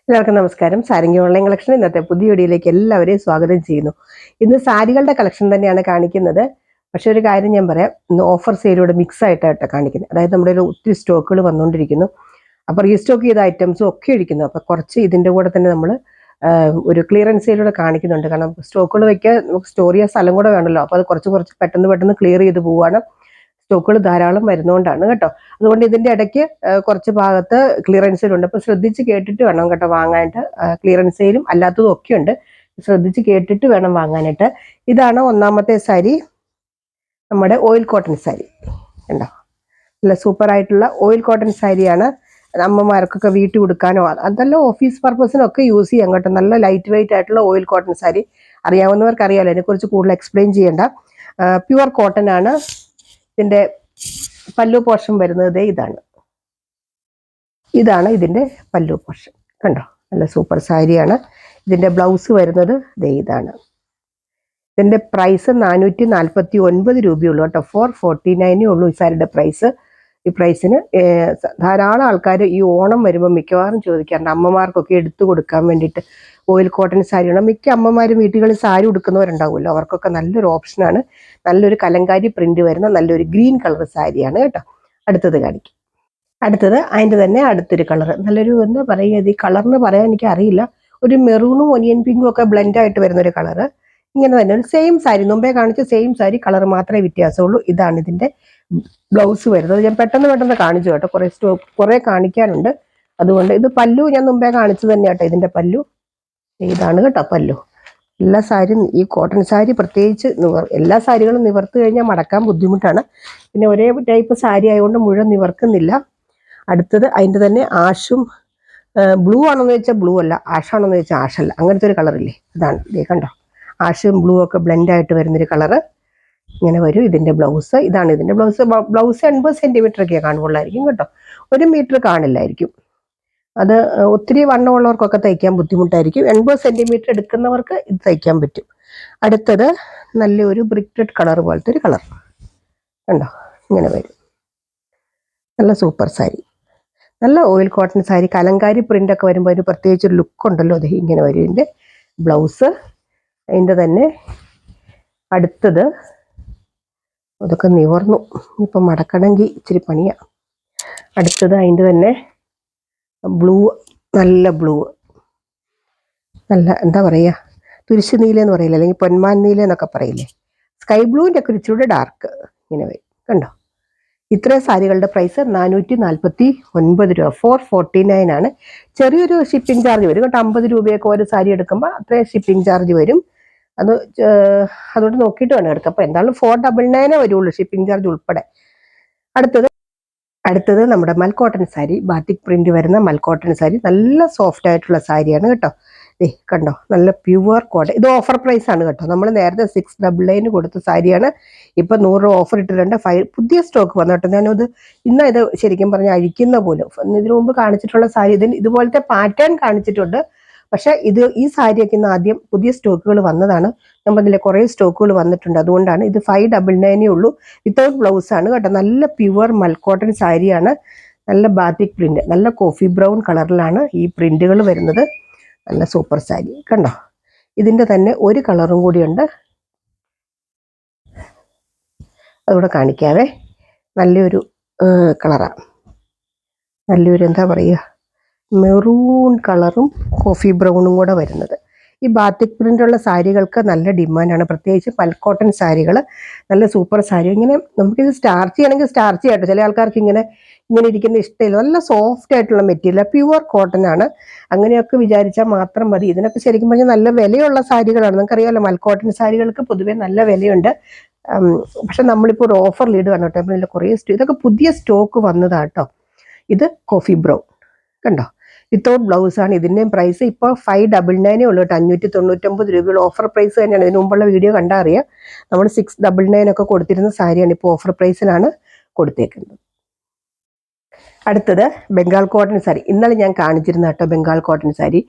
എല്ലാവർക്കും നമസ്കാരം. സാരിങ്ങി online collection ഇന്നത്തെ പുതിയ വീഡിയോയിലേക്ക് എല്ലാവരെയും സ്വാഗതം ചെയ്യുന്നു. ഇന്ന് സാരികളുടെ കളക്ഷൻ തന്നെയാണ് കാണിക്കുന്നത്. പക്ഷെ ഒരു കാര്യം ഞാൻ പറയാം, ഇന്ന് ഓഫർ സെയിലൂടെ മിക്സ് ആയിട്ടാണ് കാണിക്കുന്നത്. അതായത് നമ്മുടെ ഒരു ഒത്തിരി സ്റ്റോക്കുകൾ വന്നുകൊണ്ടിരിക്കുന്നു. അപ്പോൾ റീസ്റ്റോക്ക് ചെയ്ത ഐറ്റംസും ഒക്കെ ഇരിക്കുന്നു. അപ്പോൾ കുറച്ച് ഇതിൻ്റെ കൂടെ തന്നെ നമ്മൾ ഒരു ക്ലിയറൻസ് സെയിലൂടെ കാണിക്കുന്നുണ്ട്. കാരണം സ്റ്റോക്കുകൾ വയ്ക്കാൻ നമുക്ക് സ്റ്റോർ ചെയ്യാൻ സ്ഥലം കൂടെ വേണമല്ലോ. അപ്പോൾ അത് കുറച്ച് പെട്ടെന്ന് ക്ലിയർ ചെയ്ത് പോവുകയാണ്. സ്റ്റോക്കുകൾ ധാരാളം വരുന്നതുകൊണ്ടാണ് കേട്ടോ. അതുകൊണ്ട് ഇതിൻ്റെ ഇടയ്ക്ക് കുറച്ച് ഭാഗത്ത് ക്ലിയറൻസ് സെയിലുണ്ട്. അപ്പോൾ ശ്രദ്ധിച്ച് കേട്ടിട്ട് വേണം കേട്ടോ വാങ്ങാനായിട്ട്. ക്ലിയറൻസ് സെയിലും അല്ലാത്തതും ഒക്കെ ഉണ്ട്. ശ്രദ്ധിച്ച് കേട്ടിട്ട് വേണം വാങ്ങാനായിട്ട്. ഇതാണ് ഒന്നാമത്തെ സാരി, നമ്മുടെ ഓയിൽ കോട്ടൺ സാരി. ഉണ്ടോ, നല്ല സൂപ്പർ ആയിട്ടുള്ള ഓയിൽ കോട്ടൺ സാരിയാണ്. അമ്മമാർക്കൊക്കെ വീട്ടിൽ കൊടുക്കാനോ അതല്ല ഓഫീസ് പർപ്പസിനൊക്കെ യൂസ് ചെയ്യാം കേട്ടോ. നല്ല ലൈറ്റ് വെയിറ്റ് ആയിട്ടുള്ള ഓയിൽ കോട്ടൺ സാരി. അറിയാവുന്നവർക്ക് അറിയാമല്ലോ, അതിനെക്കുറിച്ച് കൂടുതൽ എക്സ്പ്ലെയിൻ ചെയ്യേണ്ട. പ്യുവർ കോട്ടൺ ആണ്. ഇതിൻ്റെ പല്ലു പോർഷൻ വരുന്നത് ഇതാണ് ഇതിൻ്റെ പല്ലു പോർഷൻ. കണ്ടോ, നല്ല സൂപ്പർ സാരിയാണ്. ഇതിൻ്റെ ബ്ലൗസ് വരുന്നത് ഇതാണ്. ഇതിൻ്റെ പ്രൈസ് 449 രൂപയുള്ളൂ കേട്ടോ. 449 ഉള്ളൂ ഈ സാരിയുടെ പ്രൈസ്. ഈ പ്രൈസിന് ധാരാളം ആൾക്കാർ ഈ ഓണം വരുമ്പോൾ മിക്കവാറും ചോദിക്കാറുണ്ട്, അമ്മമാർക്കൊക്കെ എടുത്തു കൊടുക്കാൻ വേണ്ടിയിട്ട് ഓയിൽ കോട്ടൺ സാരിയാണ്. മിക്ക അമ്മമാരും വീട്ടുകളിൽ സാരി ഉടുക്കുന്നവരുണ്ടാവുമല്ലോ, അവർക്കൊക്കെ നല്ലൊരു ഓപ്ഷനാണ്. നല്ലൊരു കലങ്കാരി പ്രിന്റ് വരുന്ന നല്ലൊരു ഗ്രീൻ കളർ സാരിയാണ് കേട്ടോ. അടുത്തത് കാണിക്കും. അടുത്തത് അതിൻ്റെ തന്നെ അടുത്തൊരു കളർ, നല്ലൊരു എന്താ പറയുക, ഈ കളറിന് പറയാൻ എനിക്ക് അറിയില്ല, ഒരു മെറൂണും ഒനിയൻ പിങ്കും ഒക്കെ ബ്ലെൻഡായിട്ട് വരുന്നൊരു കളറ്. ഇങ്ങനെ തന്നെ ഒരു സെയിം സാരി, മുമ്പേ കാണിച്ച സെയിം സാരി, കളർ മാത്രമേ വ്യത്യാസമുള്ളൂ. ഇതാണ് ഇതിൻ്റെ ബ്ലൗസ് വരുന്നത്. ഞാൻ പെട്ടെന്ന് കാണിച്ചു കേട്ടോ, കുറേ കാണിക്കാനുണ്ട്. അതുകൊണ്ട് ഇത് പല്ലു ഞാൻ മുമ്പേ കാണിച്ചു തന്നെ കേട്ടോ. ഇതിൻ്റെ പല്ലു ഇതാണ് കേട്ടോ. പല്ലു എല്ലാ സാരിയും, ഈ കോട്ടൺ സാരി പ്രത്യേകിച്ച് എല്ലാ സാരികളും നിവർത്ത് കഴിഞ്ഞാൽ മടക്കാൻ ബുദ്ധിമുട്ടാണ്. പിന്നെ ഒരേ ടൈപ്പ് സാരി ആയതുകൊണ്ട് മുഴുവൻ നിവർക്കുന്നില്ല. അടുത്തത് അതിൻ്റെ തന്നെ ആഷും ബ്ലൂ ആണെന്ന് വെച്ചാൽ ബ്ലൂ അല്ല, ആഷാണെന്ന് വെച്ചാൽ ആഷല്ല, അങ്ങനത്തെ ഒരു കളറില്ലേ, അതാണ് ഇതേ. കണ്ടോ, ആഷും ബ്ലൂ ഒക്കെ ബ്ലെൻഡായിട്ട് വരുന്നൊരു കളറ്. ഇങ്ങനെ വരും ഇതിൻ്റെ ബ്ലൗസ്. ഇതാണ് ഇതിൻ്റെ ബ്ലൗസ്. ബ്ലൗസ് 80 സെൻറ്റിമീറ്ററൊക്കെ കാണുള്ളായിരിക്കും കേട്ടോ. 1 മീറ്റർ കാണില്ലായിരിക്കും. അത് ഒത്തിരി വണ്ണമുള്ളവർക്കൊക്കെ തയ്ക്കാൻ ബുദ്ധിമുട്ടായിരിക്കും. 80 സെൻറ്റിമീറ്റർ എടുക്കുന്നവർക്ക് ഇത് തയ്ക്കാൻ പറ്റും. അടുത്തത് നല്ലൊരു ബ്രിക്ക് റെഡ് കളർ പോലത്തെ ഒരു കളർ. കണ്ടോ, ഇങ്ങനെ വരും. നല്ല സൂപ്പർ സാരി, നല്ല ഓയിൽ കോട്ടൺ സാരി. കലങ്കാരി പ്രിൻ്റൊക്കെ വരുമ്പോൾ ഒരു പ്രത്യേകിച്ചൊരു ലുക്ക് ഉണ്ടല്ലോ. അത് ഇങ്ങനെ വരും ഇതിൻ്റെ ബ്ലൗസ്. അതിൻ്റെ തന്നെ അടുത്തത്, അതൊക്കെ നിവർന്നു, ഇപ്പം മടക്കണമെങ്കിൽ ഇച്ചിരി പണിയാണ്. അടുത്തത് അതിൻ്റെ തന്നെ ബ്ലൂ, നല്ല ബ്ലൂ, നല്ല എന്താ പറയുക, തുരിശ് നീല എന്ന് പറയില്ല, അല്ലെങ്കിൽ പൊന്മാൻ നീല എന്നൊക്കെ പറയില്ലേ. സ്കൈ ബ്ലൂവിൻ്റെ ഒക്കെ ഇച്ചിരി ഡാർക്ക് ഇങ്ങനെ വരും. കണ്ടോ, ഇത്രയും സാരികളുടെ പ്രൈസ് 449 രൂപ. 449 ആണ്. ചെറിയൊരു ഷിപ്പിംഗ് ചാർജ് വരും കേട്ടോ. 50 രൂപയൊക്കെ ഒരു സാരി എടുക്കുമ്പോൾ അത്രയും ഷിപ്പിംഗ് ചാർജ് വരും. അതുകൊണ്ട് നോക്കിയിട്ട് വേണം എടുക്കാം. അപ്പോൾ എന്തായാലും 499 വരുള്ളൂ, ഷിപ്പിംഗ് ചാർജ് ഉൾപ്പെടെ. അടുത്തത് നമ്മുടെ മൽക്കോട്ടൺ സാരി, ബാത്തിക് പ്രിന്റ് വരുന്ന മൽക്കോട്ടൺ സാരി. നല്ല സോഫ്റ്റ് ആയിട്ടുള്ള സാരിയാണ് കേട്ടോ. കണ്ടോ, നല്ല പ്യുവർ കോട്ടൺ. ഇത് ഓഫർ പ്രൈസ് ആണ് കേട്ടോ. നമ്മൾ നേരത്തെ 699 കൊടുത്ത സാരിയാണ്. ഇപ്പൊ 100 രൂപ ഓഫർ ഇട്ടിട്ടുണ്ട്. പുതിയ സ്റ്റോക്ക് വന്നു കേട്ടോ. ഞാനത് ഇത് ശരിക്കും പറഞ്ഞാൽ അഴിക്കുന്ന പോലും. ഇതിനു മുമ്പ് കാണിച്ചിട്ടുള്ള സാരി ഇതുപോലത്തെ പാറ്റേൺ കാണിച്ചിട്ടുണ്ട്. പക്ഷെ ഈ സാരിയൊക്കെ ഇന്ന് ആദ്യം പുതിയ സ്റ്റോക്കുകൾ വന്നതാണ്. ഞാൻ പറഞ്ഞില്ലേ, കുറേ സ്റ്റോക്കുകൾ വന്നിട്ടുണ്ട്. അതുകൊണ്ടാണ് ഇത് 599 ഉള്ളൂ. വിത്തൗട്ട് ബ്ലൗസ് ആണ് കേട്ടോ. നല്ല പ്യുവർ മൽക്കോട്ടൺ സാരിയാണ്. നല്ല ബാത്തിക് പ്രിന്റ്, നല്ല കോഫി ബ്രൗൺ കളറിലാണ് ഈ പ്രിന്റുകൾ വരുന്നത്. നല്ല സൂപ്പർ സാരി. കണ്ടോ, ഇതിൻ്റെ തന്നെ ഒരു കളറും കൂടിയുണ്ട്, അതുകൂടെ കാണിക്കാവേ. നല്ലൊരു കളറാണ്, നല്ലൊരു എന്താ പറയുക, മെറൂൺ കളറും കോഫി ബ്രൗണും കൂടെ വരുന്നത്. ഈ ബാത്തിക് പ്രിൻ്റുള്ള സാരികൾക്ക് നല്ല ഡിമാൻഡാണ്, പ്രത്യേകിച്ച് മൽക്കോട്ടൺ സാരികൾ. നല്ല സൂപ്പർ സാരി. ഇങ്ങനെ നമുക്കിത് സ്റ്റാർച്ച് ചെയ്യണമെങ്കിൽ സ്റ്റാർച്ച് ചെയ്യാം കേട്ടോ. ചില ആൾക്കാർക്ക് ഇങ്ങനെ ഇരിക്കുന്ന ഇഷ്ടമില്ല. നല്ല സോഫ്റ്റ് ആയിട്ടുള്ള മെറ്റീരിയൽ, പ്യുവർ കോട്ടൺ ആണ്. അങ്ങനെയൊക്കെ വിചാരിച്ചാൽ മാത്രം മതി. ഇതിനൊക്കെ ശരിക്കും പറഞ്ഞാൽ നല്ല വിലയുള്ള സാരികളാണ്. നമുക്കറിയാമല്ലോ, മൽക്കോട്ടൺ സാരികൾക്ക് പൊതുവേ നല്ല വിലയുണ്ട്. പക്ഷെ നമ്മളിപ്പോൾ ഒരു ഓഫർ ലീഡ് വന്നു കേട്ടോ. അപ്പോൾ കുറേ ഇതൊക്കെ പുതിയ സ്റ്റോക്ക് വന്നതാട്ടോ. ഇത് കോഫി ബ്രൗൺ, കണ്ടോ, വിത്തൗട്ട് ബ്ലൗസ് ആണ്. ഇതിൻ്റെയും പ്രൈസ് ഇപ്പോൾ 599 ഉള്ളൂ കേട്ടോ. 599 രൂപയുള്ള ഓഫർ പ്രൈസ് തന്നെയാണ്. ഇതിന് മുമ്പുള്ള വീഡിയോ കണ്ടാൽ അറിയാം. നമ്മൾ 699 ഒക്കെ കൊടുത്തിരുന്ന സാരിയാണ് ഇപ്പോൾ ഓഫർ പ്രൈസിലാണ് കൊടുത്തേക്കുന്നത്. അടുത്തത് ബംഗാൾ കോട്ടൺ സാരി. ഇന്നലെ ഞാൻ കാണിച്ചിരുന്ന കേട്ടോ ബംഗാൾ കോട്ടൺ സാരി.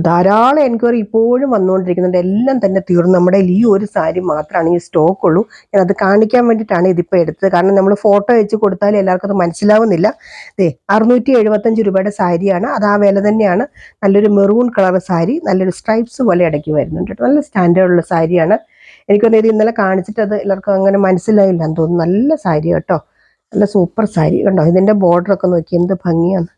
ധാരാളം എൻക്വയറി ഇപ്പോഴും വന്നുകൊണ്ടിരിക്കുന്നുണ്ട്. എല്ലാം തന്നെ തീർന്നു. നമ്മുടെ ഈ ഒരു സാരി മാത്രമാണ് ഈ സ്റ്റോക്ക് ഉള്ളൂ. ഞാൻ അത് കാണിക്കാൻ വേണ്ടിയിട്ടാണ് ഇതിപ്പോൾ എടുത്തത്. കാരണം നമ്മൾ ഫോട്ടോ വെച്ച് കൊടുത്താൽ എല്ലാവർക്കും അത് മനസ്സിലാവുന്നില്ല. 675 രൂപയുടെ സാരിയാണ്. അത് ആ വില തന്നെയാണ്. നല്ലൊരു മെറൂൺ കളർ സാരി, നല്ലൊരു സ്ട്രൈപ്സ് പോലെ ഇടയ്ക്ക് വരുന്നുണ്ട്. നല്ല സ്റ്റാൻഡേർഡുള്ള സാരിയാണ്. എനിക്കൊന്നും ഇത് ഇന്നലെ കാണിച്ചിട്ട് അത് എല്ലാവർക്കും അങ്ങനെ മനസ്സിലായില്ല എന്ന് തോന്നുന്നു. നല്ല സാരി കേട്ടോ, നല്ല സൂപ്പർ സാരി കണ്ടോ. ഇതിൻ്റെ ബോർഡറൊക്കെ നോക്കി എന്ത് ഭംഗിയാണ്.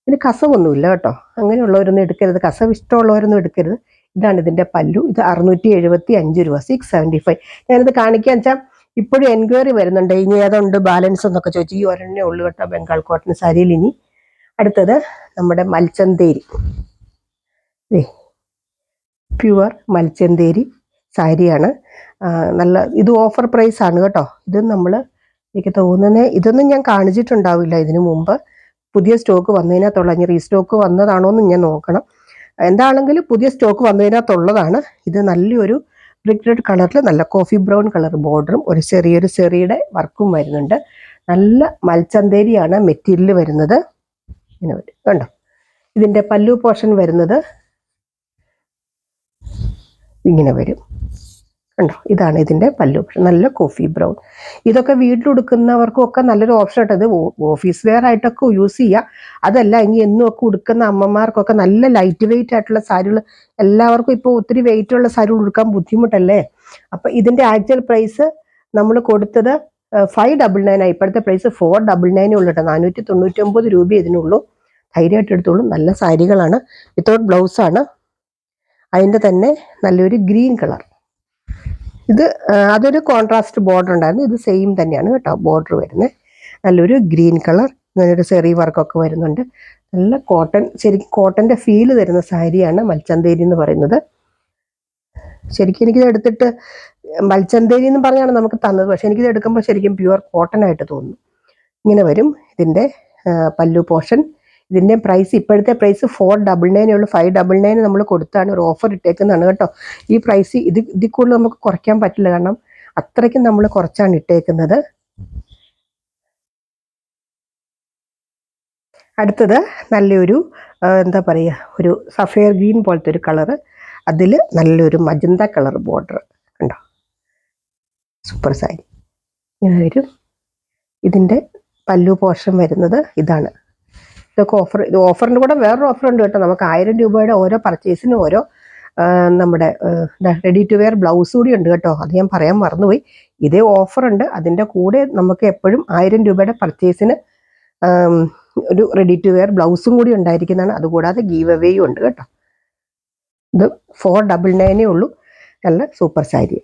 ഇതിന് കസവൊന്നുമില്ല കേട്ടോ. അങ്ങനെയുള്ളവരൊന്നും എടുക്കരുത്, കസവ് ഇഷ്ടമുള്ളവരൊന്നും എടുക്കരുത്. ഇതാണ് ഇതിൻ്റെ പല്ലു. ഇത് 675 രൂപ, 675. ഞാനിത് കാണിക്കാൻ വെച്ചാൽ ഇപ്പോഴും എൻക്വയറി വരുന്നുണ്ട്. ഇനി ഏതുണ്ട് ബാലൻസ് എന്നൊക്കെ ചോദിച്ചു. ഈ ഒരെണ്ണേ ഉള്ളൂ കേട്ടോ ബംഗാൾ കോട്ടൺ സാരിയിൽ. ഇനി അടുത്തത് നമ്മുടെ മൽച്ചന്തേരി, പ്യുവർ മൽച്ചന്തേരി സാരിയാണ്. നല്ല ഇത് ഓഫർ പ്രൈസ് ആണ് കേട്ടോ. ഇത് നമ്മൾ എനിക്ക് തോന്നുന്നത് ഇതൊന്നും ഞാൻ കാണിച്ചിട്ടുണ്ടാവില്ല ഇതിനു മുമ്പ്. പുതിയ സ്റ്റോക്ക് വന്നതിനകത്തുള്ള, ഇനി റീസ്റ്റോക്ക് വന്നതാണോ എന്ന് ഞാൻ നോക്കണം. എന്താണെങ്കിലും പുതിയ സ്റ്റോക്ക് വന്നതിനകത്തുള്ളതാണ്. ഇത് നല്ലൊരു ബ്രിക്ക് റെഡ് കളറിൽ നല്ല കോഫി ബ്രൗൺ കളർ ബോർഡറും ഒരു ചെറിയൊരു ചെറിയുടെ വർക്കും വരുന്നുണ്ട്. നല്ല മൽച്ചന്തേരിയാണ് മെറ്റീരിയൽ വരുന്നത്. ഇങ്ങനെ വരും കണ്ടോ. ഇതിൻ്റെ പല്ലു പോർഷൻ വരുന്നത് ഇങ്ങനെ വരും കണ്ടോ. ഇതാണ് ഇതിൻ്റെ പല്ലു പോർഷൻ, നല്ല കോഫി ബ്രൗൺ. ഇതൊക്കെ വീട്ടിലുടുക്കുന്നവർക്കും ഒക്കെ നല്ലൊരു ഓപ്ഷൻ ആയിട്ട്. ഇത് ഓഫീസ് വെയർ ആയിട്ടൊക്കെ യൂസ് ചെയ്യുക. അതല്ല ഇനി എന്നും ഒക്കെ ഉടുക്കുന്ന അമ്മമാർക്കൊക്കെ നല്ല ലൈറ്റ് വെയിറ്റ് ആയിട്ടുള്ള സാരികൾ, എല്ലാവർക്കും ഇപ്പോൾ ഒത്തിരി വെയിറ്റ് ഉള്ള സാരികൾ ഉടുക്കാൻ ബുദ്ധിമുട്ടല്ലേ. അപ്പം ഇതിൻ്റെ ആക്ച്വൽ പ്രൈസ് നമ്മൾ കൊടുത്തത് 599 ഇപ്പോഴത്തെ പ്രൈസ് 499 ഉള്ളൂ കേട്ടോ. 499 രൂപ ഇതിനുള്ളൂ. ധൈര്യമായിട്ട് എടുത്തോളൂ. നല്ല സാരികളാണ്. വിത്തൗട്ട് ബ്ലൗസാണ്. അതിൻ്റെ തന്നെ നല്ലൊരു ഗ്രീൻ കളർ. ഇത് അതൊരു കോൺട്രാസ്റ്റ് ബോർഡർ ഉണ്ടായിരുന്നു. ഇത് സെയിം തന്നെയാണ് കേട്ടോ ബോർഡർ വരുന്നത്. നല്ലൊരു ഗ്രീൻ കളർ, നല്ലൊരു ചെറിയ വർക്കൊക്കെ വരുന്നുണ്ട്. നല്ല കോട്ടൺ, ശരിക്കും കോട്ടൻ്റെ ഫീല് തരുന്ന സാരിയാണ് മൽച്ചന്തേരി എന്ന് പറയുന്നത്. ശരിക്കും എനിക്കിത് എടുത്തിട്ട് മൽച്ചന്തേരി എന്ന് പറഞ്ഞാണ് നമുക്ക് തന്നത്. പക്ഷെ എനിക്കിത് എടുക്കുമ്പോൾ ശരിക്കും പ്യുവർ കോട്ടൺ ആയിട്ട് തോന്നുന്നു. ഇങ്ങനെ വരും ഇതിൻ്റെ പല്ലു പോർഷൻ. ഇതിൻ്റെ പ്രൈസ് ഇപ്പോഴത്തെ പ്രൈസ് 499 ഉള്ളൂ. 599 നമ്മൾ കൊടുത്താണ്, ഒരു ഓഫർ ഇട്ടേക്കുന്നതാണ് കേട്ടോ. ഈ പ്രൈസ് ഇതിൽ കൂടുതൽ നമുക്ക് കുറയ്ക്കാൻ പറ്റില്ല, കാരണം അത്രയ്ക്കും നമ്മൾ കുറച്ചാണ് ഇട്ടേക്കുന്നത്. അടുത്തത് നല്ലൊരു എന്താ പറയുക, ഒരു സഫയർ ഗ്രീൻ പോലത്തെ ഒരു കളറ്, അതിൽ നല്ലൊരു മജന്ത കളർ ബോർഡർ കണ്ടോ. സൂപ്പർ സാരി ഇങ്ങനെ വരും. ഇതിൻ്റെ പല്ലു പോർഷൻ വരുന്നത് ഇതാണ്. ഇതൊക്കെ ഓഫർ. ഇത് ഓഫറിൻ്റെ കൂടെ വേറൊരു ഓഫർ ഉണ്ട് കേട്ടോ. നമുക്ക് 1000 രൂപയുടെ ഓരോ പർച്ചേസിനും ഓരോ നമ്മുടെ റെഡി ടു വെയർ ബ്ലൗസ് കൂടി ഉണ്ട് കേട്ടോ. അത് ഞാൻ പറയാൻ മറന്നുപോയി. ഇതേ ഓഫറുണ്ട്. അതിൻ്റെ കൂടെ നമുക്ക് എപ്പോഴും 1000 രൂപയുടെ പർച്ചേസിന് ഒരു റെഡി ടു വെയർ ബ്ലൗസും കൂടി ഉണ്ടായിരിക്കുന്നതാണ്. അതുകൂടാതെ ഗീവ് അവേയും ഉണ്ട് കേട്ടോ. ഇത് 499 ഉള്ളൂ. നല്ല സൂപ്പർ സാരി.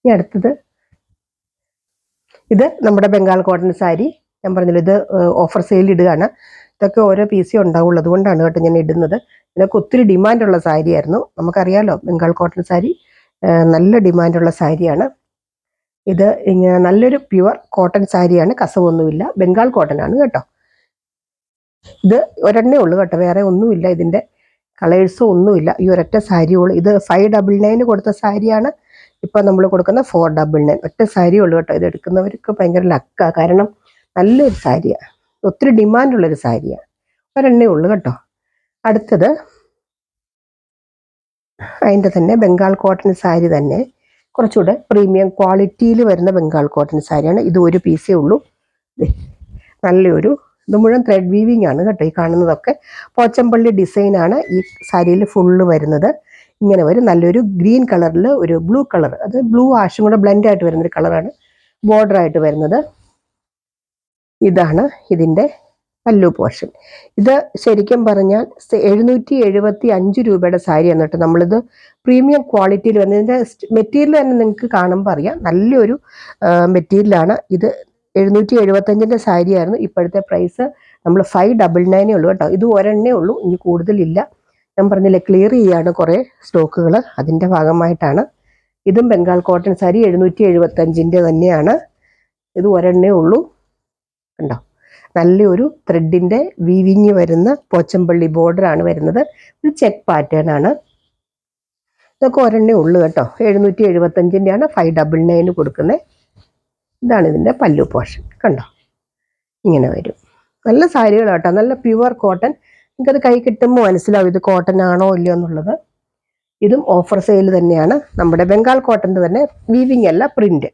ഇനി അടുത്തത് ഇത് നമ്മുടെ ബംഗാൾ കോട്ടൺ സാരി. ഞാൻ പറഞ്ഞല്ലോ ഇത് ഓഫർ സെയിൽ ഇടുകയാണ്. ഇതൊക്കെ ഓരോ പീസേ ഉണ്ടാവുള്ളൂ, അതുകൊണ്ടാണ് കേട്ടോ ഞാൻ ഇടുന്നത്. ഇതിനൊക്കെ ഒത്തിരി ഡിമാൻഡുള്ള സാരിയായിരുന്നു. നമുക്കറിയാമല്ലോ ബംഗാൾ കോട്ടൺ സാരി നല്ല ഡിമാൻഡുള്ള സാരിയാണ്. ഇത് ഇങ്ങനെ നല്ലൊരു പ്യുവർ കോട്ടൺ സാരിയാണ്. കസവൊന്നുമില്ല, ബംഗാൾ കോട്ടൺ ആണ് കേട്ടോ. ഇത് ഒരെണ്ണേ ഉള്ളൂ കേട്ടോ, വേറെ ഒന്നുമില്ല. ഇതിൻ്റെ കളേഴ്സോ ഒന്നുമില്ല. ഈ ഒരൊറ്റ സാരിയുള്ളൂ. ഇത് 599 കൊടുത്ത സാരിയാണ്. ഇപ്പം നമ്മൾ കൊടുക്കുന്ന 499. ഒറ്റ സാരിയേ ഉള്ളൂ കേട്ടോ. ഇത് എടുക്കുന്നവർക്ക് ഭയങ്കര ലക്കാണ്, കാരണം നല്ലൊരു സാരിയാണ്, ഒത്തിരി ഡിമാൻഡുള്ളൊരു സാരിയാണ്. ഒരെണ്ണേ ഉള്ളൂ കേട്ടോ. അടുത്തത് അതിൻ്റെ തന്നെ ബംഗാൾ കോട്ടൺ സാരി തന്നെ, കുറച്ചുകൂടെ പ്രീമിയം ക്വാളിറ്റിയിൽ വരുന്ന ബംഗാൾ കോട്ടൺ സാരിയാണ്. ഇത് ഒരു പീസേ ഉള്ളൂ. നല്ലൊരു, ഇത് മുഴുവൻ ത്രെഡ് വീവിങ് ആണ് കേട്ടോ. ഈ കാണുന്നതൊക്കെ പോച്ചമ്പള്ളി ഡിസൈനാണ് ഈ സാരിയിൽ ഫുള്ള് വരുന്നത്. ഇങ്ങനെ വരും. നല്ലൊരു ഗ്രീൻ കളറിൽ ഒരു ബ്ലൂ കളർ, അത് ബ്ലൂ ആഷും കൂടെ ബ്ലെൻഡ് ആയിട്ട് വരുന്നൊരു കളറാണ് ബോർഡറായിട്ട് വരുന്നത്. ഇതാണ് ഇതിൻ്റെ പല്ലു പോർഷൻ. ഇത് ശരിക്കും പറഞ്ഞാൽ 775 രൂപയുടെ സാരിയാണ് കേട്ടോ. നമ്മളിത് പ്രീമിയം ക്വാളിറ്റിയിൽ വന്ന് ഇതിൻ്റെ മെറ്റീരിയൽ തന്നെ നിങ്ങൾക്ക് കാണുമ്പോൾ അറിയാം, നല്ലൊരു മെറ്റീരിയലാണ്. ഇത് 775 സാരിയായിരുന്നു. ഇപ്പോഴത്തെ പ്രൈസ് നമ്മൾ 599 ഉള്ളൂ കേട്ടോ. ഇത് ഒരെണ്ണേ ഉള്ളൂ, ഇനി കൂടുതലില്ല. ഞാൻ പറഞ്ഞില്ലേ ക്ലിയർ ചെയ്യാണ് കുറേ സ്റ്റോക്കുകൾ, അതിൻ്റെ ഭാഗമായിട്ടാണ്. ഇതും ബംഗാൾ കോട്ടൺ സാരി 775 തന്നെയാണ്. ഇത് ഒരെണ്ണേ ഉള്ളൂ കണ്ടോ. നല്ലൊരു ത്രെഡിൻ്റെ വീവിങ് വരുന്ന പോച്ചമ്പള്ളി ബോർഡറാണ് വരുന്നത്. ഒരു ചെക്ക് പാറ്റേൺ ആണ്. ഇതൊക്കെ ഒരെണ്ണേ ഉള്ളൂ കേട്ടോ. 775 599 കൊടുക്കുന്നത്. ഇതാണ് ഇതിൻ്റെ പല്ലു പോർഷൻ കണ്ടോ. ഇങ്ങനെ വരും. നല്ല സാരികളാട്ടോ, നല്ല പ്യുവർ കോട്ടൺ, നിങ്ങൾക്കത് കൈ കിട്ടുമ്പോൾ മനസ്സിലാവും ഇത് കോട്ടൺ ആണോ ഇല്ലയോ എന്നുള്ളത്. ഇതും ഓഫർ സെയിൽ തന്നെയാണ്. നമ്മുടെ ബംഗാൾ കോട്ടൻ്റെ തന്നെ വീവിങ് അല്ല, പ്രിന്റ്.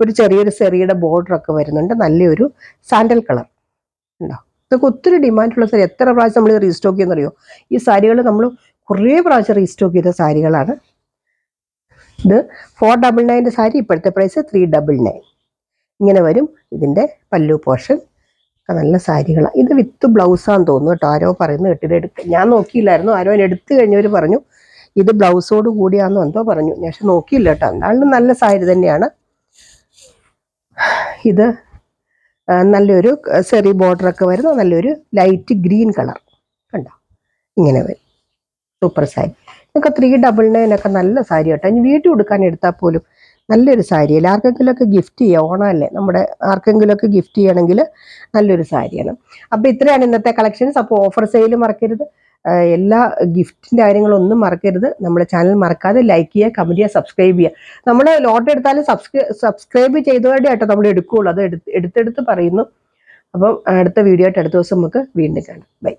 ഒരു ചെറിയൊരു സെറിയുടെ ബോർഡറൊക്കെ വരുന്നുണ്ട്. നല്ലൊരു സാൻഡൽ കളർ ഉണ്ടോ. ഇതൊക്കെ ഒത്തിരി ഡിമാൻഡുള്ള സാരി. എത്ര പ്രാവശ്യം നമ്മൾ റീസ്റ്റോക്ക് ചെയ്യുന്നറിയോ? ഈ സാരികൾ നമ്മൾ കുറേ പ്രാവശ്യം റീസ്റ്റോക്ക് ചെയ്ത സാരികളാണ്. ഇത് 499 സാരി, ഇപ്പോഴത്തെ പ്രൈസ് 399. ഇങ്ങനെ വരും ഇതിൻ്റെ പല്ലു പോർഷൻ. നല്ല സാരികളാണ്. ഇത് വിത്ത് ബ്ലൗസാന്ന് തോന്നുന്നു കേട്ടോ. ആരോ പറയുന്നത് കേട്ടിത് എടുക്കുക. ഞാൻ നോക്കിയില്ലായിരുന്നു. ആരോ അതിന് എടുത്തു കഴിഞ്ഞവർ പറഞ്ഞു ഇത് ബ്ലൗസോട് കൂടിയാണെന്നോ എന്തോ പറഞ്ഞു. ഞാൻ പക്ഷെ നോക്കിയില്ല കേട്ടോ. എന്തായാലും നല്ല സാരി തന്നെയാണ്. ഇത് നല്ലൊരു സെറി ബോർഡറൊക്കെ വരുന്ന നല്ലൊരു ലൈറ്റ് ഗ്രീൻ കളർ കണ്ടോ. ഇങ്ങനെ വരും സൂപ്പർ സാരി. ഇതൊക്കെ 399 നല്ല സാരി കേട്ടോ. ഇനി വീട്ടിൽ കൊടുക്കാൻ എടുത്താൽ പോലും നല്ലൊരു സാരിയല്ലേ. ആർക്കെങ്കിലുമൊക്കെ ഗിഫ്റ്റ് ചെയ്യുക, ഓണമല്ലേ, നമ്മുടെ ആർക്കെങ്കിലുമൊക്കെ ഗിഫ്റ്റ് ചെയ്യണമെങ്കിൽ നല്ലൊരു സാരിയാണ്. അപ്പോൾ ഇത്രയാണ് ഇന്നത്തെ കളക്ഷൻസ്. അപ്പോൾ ഓഫർ സെയിൽ മറക്കരുത്. എല്ലാ ഗിഫ്റ്റിൻ്റെ കാര്യങ്ങളൊന്നും മറക്കരുത്. നമ്മുടെ ചാനൽ മറക്കാതെ ലൈക്ക് ചെയ്യുക, കമൻറ്റ് ചെയ്യുക, സബ്സ്ക്രൈബ് ചെയ്യുക. നമ്മൾ ലോട്ട് എടുത്താലും സബ്സ്ക്രൈബ് ചെയ്തവരുടെ ആയിട്ടോ നമ്മൾ എടുക്കുകയുള്ളൂ. അത് എടുത്തെടുത്ത് പറയുന്നു. അപ്പം അടുത്ത വീഡിയോ ആയിട്ട് അടുത്ത ദിവസം നമുക്ക് വീണ്ടും കാണാം. ബൈ.